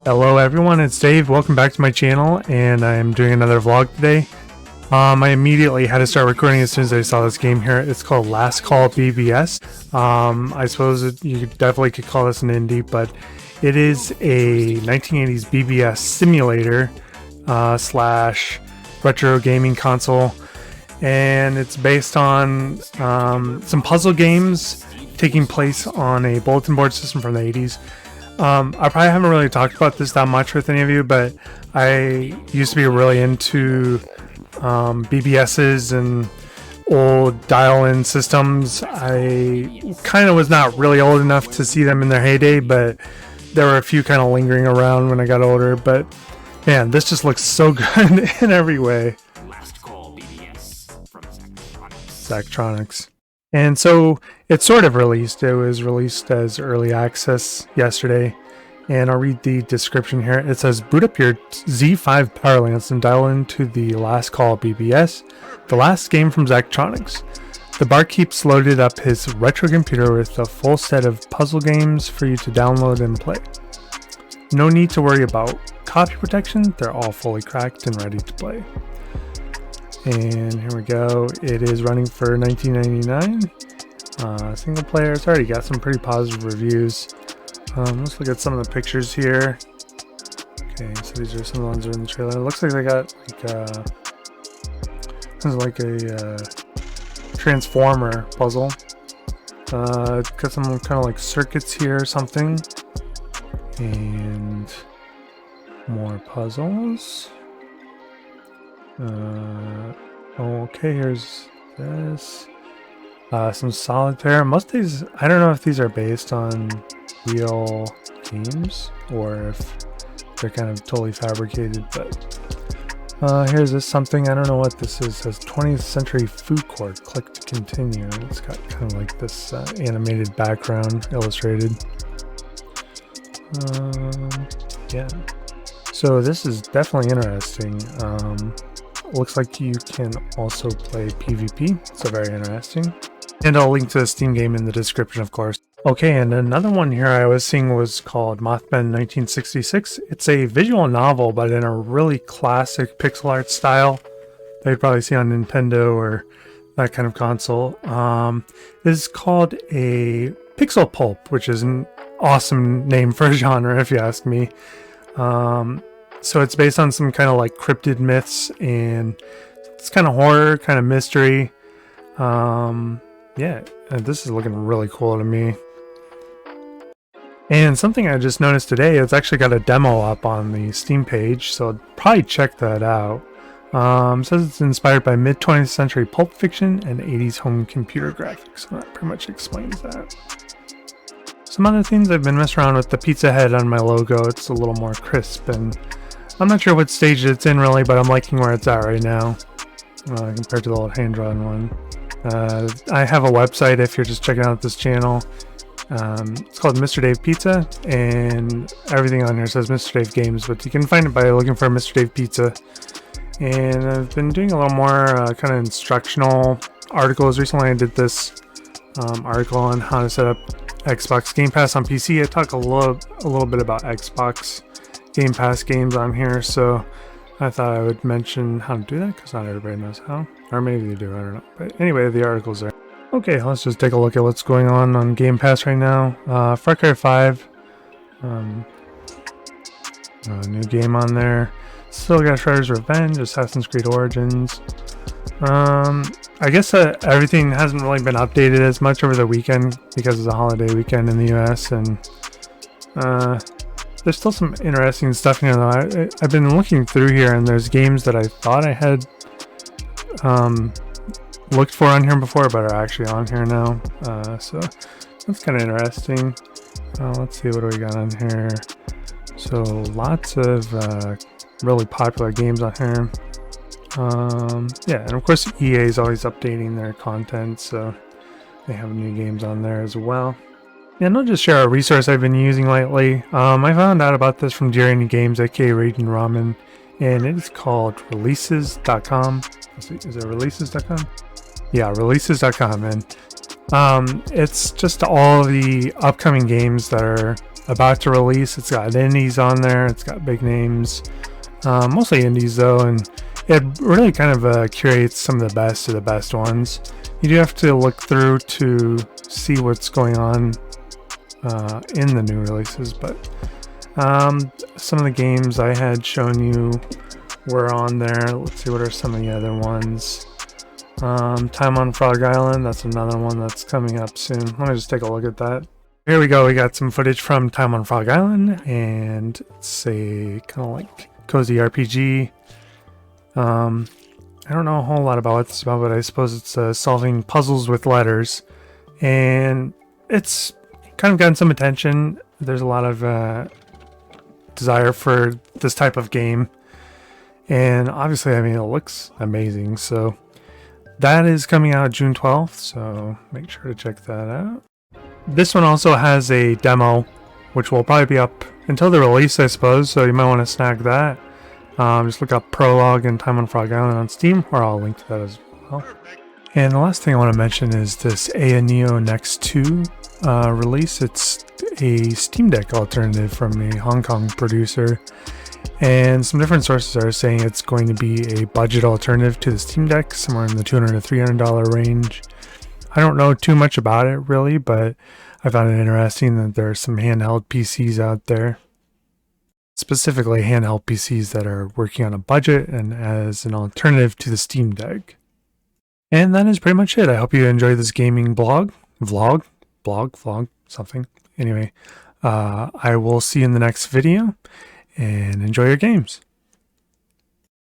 Hello everyone, it's Dave. Welcome back to my channel, and I'm doing another vlog today. I immediately had to start recording as soon as I saw this game here. It's called Call BBS. I suppose you definitely could call this an indie, but it is a 1980s BBS simulator slash retro gaming console, and it's based on some puzzle games taking place on a bulletin board system from the 80s. I probably haven't really talked about this that much with any of you, but I used to be really into BBSs and old dial-in systems. I kind of was not really old enough to see them in their heyday, but there were a few kind of lingering around when I got older. But man, this just looks so good in every way. Call BBS from Zachtronics. And so it's sort of released. It was released as early access yesterday, and I'll read the description here. It says, boot up your Z5 Power Lance and dial into the Last Call BBS, the last game from Zachtronics. The barkeep's loaded up his retro computer with a full set of puzzle games for you to download and play. No need to worry about copy protection. They're all fully cracked and ready to play. And here we go. It is running for $19.99. Single player. It's already got some pretty positive reviews. Let's look at some of the pictures here. Okay, so these are some of the ones that are in the trailer. It looks like they got like a transformer puzzle. Got some kind of like circuits here or something. And more puzzles. Okay, here's this. Some solitaire. Most of these, I don't know if these are based on real games or if they're kind of totally fabricated, but here's this something. I don't know what this is. It says 20th Century Food Court. Click to continue. It's got kind of like this animated background, illustrated. Yeah. So this is definitely interesting. Looks like you can also play PvP, so very interesting. And I'll link to the Steam game in the description, of course. Okay, and another one here I was seeing was called Mothman 1966. It's a visual novel, but in a really classic pixel art style that you'd probably see on Nintendo or that kind of console. This is called a pixel pulp, which is an awesome name for a genre, if you ask me. So it's based on some kind of like cryptid myths, and it's kind of horror, kind of mystery. Yeah, this is looking really cool to me. And something I just noticed today, it's actually got a demo up on the Steam page, so I'd probably check that out. It says it's inspired by mid-20th century pulp fiction and 80s home computer graphics. So that pretty much explains that. Some other things, I've been messing around with the pizza head on my logo. It's a little more crisp, and I'm not sure what stage it's in really, but I'm liking where it's at right now compared to the old hand-drawn one. I have a website if you're just checking out this channel. It's called Mr. Dave Pizza, and everything on here says Mr. Dave Games, but you can find it by looking for Mr. Dave Pizza. And I've been doing a little more kind of instructional articles. Recently I did this article on how to set up Xbox Game Pass on PC. I talk a little bit about Xbox Game Pass games on here, so I thought I would mention how to do that because not everybody knows how, or maybe they do, I don't know. But anyway, the article's there. Okay, let's just take a look at what's going on Game Pass right now. Far Cry 5, new game on there. Still got Shredder's Revenge, Assassin's Creed Origins. I guess everything hasn't really been updated as much over the weekend because it's a holiday weekend in the US, and there's still some interesting stuff here though. I've been looking through here, and there's games that I thought I had looked for on here before but are actually on here now, so that's kind of interesting. Let's see, what do we got on here? So lots of really popular games on here. Yeah, and of course EA is always updating their content, so they have new games on there as well. Yeah, and I'll just share a resource I've been using lately. I found out about this from Jerry Games, aka Raging Ramen, and it is called releases.com. Let's see, is it releases.com? Yeah, releases.com, and it's just all the upcoming games that are about to release. It's got indies on there. It's got big names, mostly indies though, and it really kind of curates some of the best ones. You do have to look through to see what's going on in the new releases, but some of the games I had shown you were on there. Let's see, what are some of the other ones? Time on Frog Island, that's another one that's coming up soon. Let me just take a look at that. Here we go, we got some footage from Time on Frog Island, and it's a kind of like cozy RPG. I don't know a whole lot about what it's about, but I suppose it's solving puzzles with letters, and it's kind of gotten some attention. There's a lot of desire for this type of game, and obviously, I mean, it looks amazing. So that is coming out June 12th, so make sure to check that out. This one also has a demo, which will probably be up until the release, I suppose, so you might want to snag that. Just look up Prologue and Time on Frog Island on Steam, or I'll link to that as well. And the last thing I want to mention is this Aya Neo Next 2 release. It's a Steam Deck alternative from a Hong Kong producer, and some different sources are saying it's going to be a budget alternative to the Steam Deck, somewhere in the $200 to $300 range. I don't know too much about it really, but I found it interesting that there are some handheld PCs out there, specifically handheld PCs that are working on a budget and as an alternative to the Steam Deck. And that is pretty much it. I hope you enjoyed this gaming vlog, something. Anyway, I will see you in the next video, and enjoy your games.